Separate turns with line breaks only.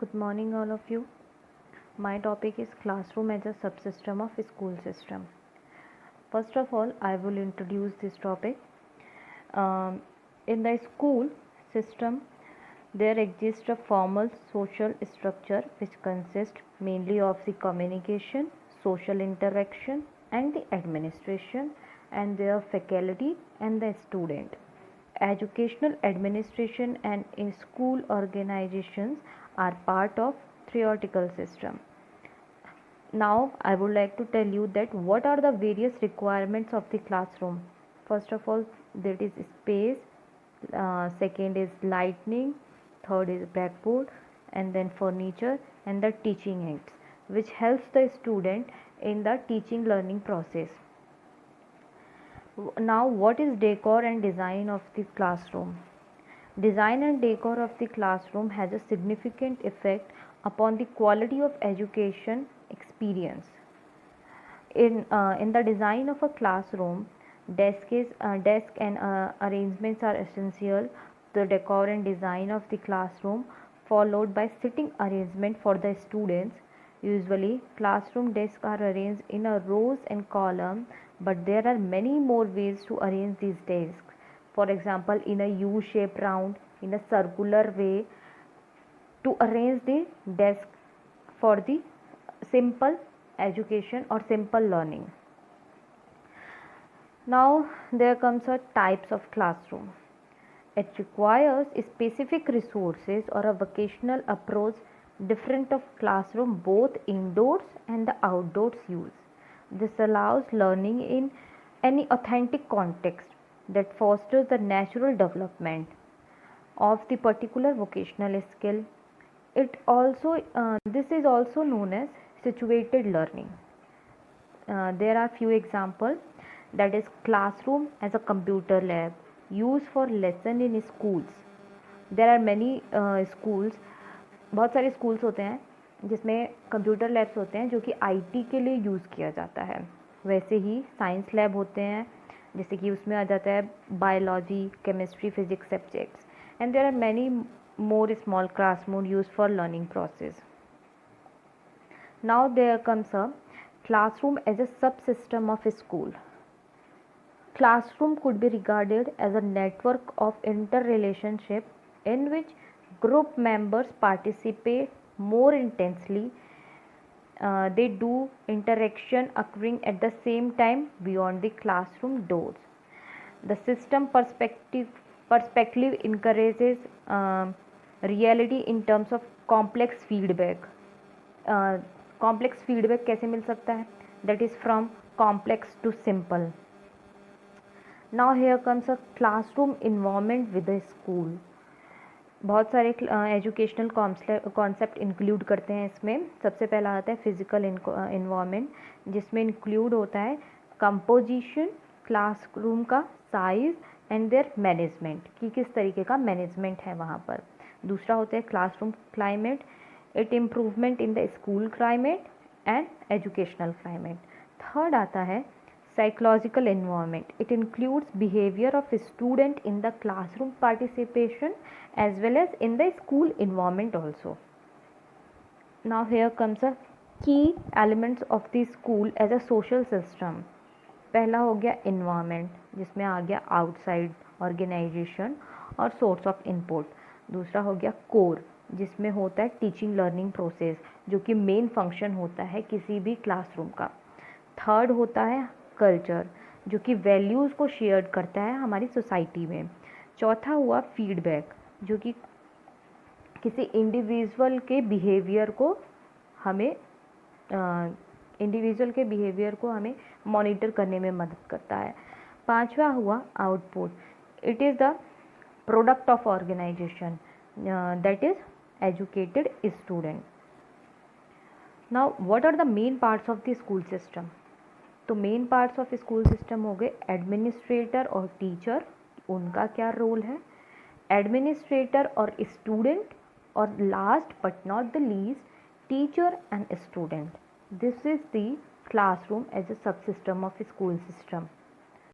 Good morning, all of you. My topic is classroom as a subsystem of school system. First of all, I will introduce this topic. In the school system, there exists a formal social structure which consists mainly of the communication, social interaction, and the administration, and their faculty and the student. Educational administration and in school organizations are part of theoretical system. Now I would like to tell you that what are the various requirements of the classroom. First of all, that is space, second is lighting, third is blackboard, and then furniture and the teaching aids which helps the student in the teaching learning process. Now what is decor and design of the classroom? Design and decor of the classroom has a significant effect upon the quality of education experience. In the design of a classroom, desk and arrangements are essential. The decor and design of the classroom, followed by sitting arrangement for the students. Usually, classroom desks are arranged in a rows and column, but there are many more ways to arrange these desks. For example, in a U-shaped round, in a circular way, to arrange the desk for the simple education or simple learning. Now there comes a types of classroom. It requires specific resources or a vocational approach different of classroom both indoors and the outdoors use. This allows learning in any authentic context that fosters the natural development of the particular vocational skill. This is also known as situated learning. There are few examples, that is classroom as a computer lab used for lesson in schools. There are many schools, बहुत सारे schools होते हैं जिसमें computer labs होते हैं जो कि IT के लिए यूज़ किया जाता है. वैसे ही साइंस लैब होते हैं जैसे कि उसमें आ जाता है biology, chemistry, physics subjects, and there are many more small classroom used for learning process. Now there comes a classroom as a subsystem of a school. Classroom could be regarded as a network of interrelationship in which group members participate more intensely. They do interaction occurring at the same time beyond the classroom doors. The system perspective encourages reality in terms of complex feedback. Complex feedback कैसे मिल सकता है? That is from complex to simple. Now here comes a classroom environment with a school. बहुत सारे educational concept include करते हैं इसमें. सबसे पहला आता है फिजिकल इन्वायरमेंट, जिसमें इंक्लूड होता है कंपोजिशन, क्लासरूम का साइज एंड देयर मैनेजमेंट, कि किस तरीके का मैनेजमेंट है वहाँ पर. दूसरा होता है classroom climate, it improvement in the school climate and educational climate. Third आता है psychological environment. It includes behavior of a student in the classroom participation as well as in the school environment also. Now here comes a key elements of the school as a social system. पहला हो गया environment, जिसमें आ गया outside organization और source of input. दूसरा हो गया core, जिसमें होता है टीचिंग लर्निंग प्रोसेस, जो कि मेन फंक्शन होता है किसी भी क्लासरूम का. थर्ड होता है कल्चर, जो कि वैल्यूज़ को शेयर करता है हमारी सोसाइटी में. चौथा हुआ फीडबैक, जो कि किसी इंडिविजुअल के बिहेवियर को हमें मॉनिटर करने में मदद करता है. पांचवा हुआ output, it is the product of organization, that is educated student. Now what are the main parts of the school system? तो main parts of school system हो गए एडमिनिस्ट्रेटर और टीचर, उनका क्या रोल है, एडमिनिस्ट्रेटर और स्टूडेंट, और last but not the least teacher and student. This is the classroom as a subsystem of school system.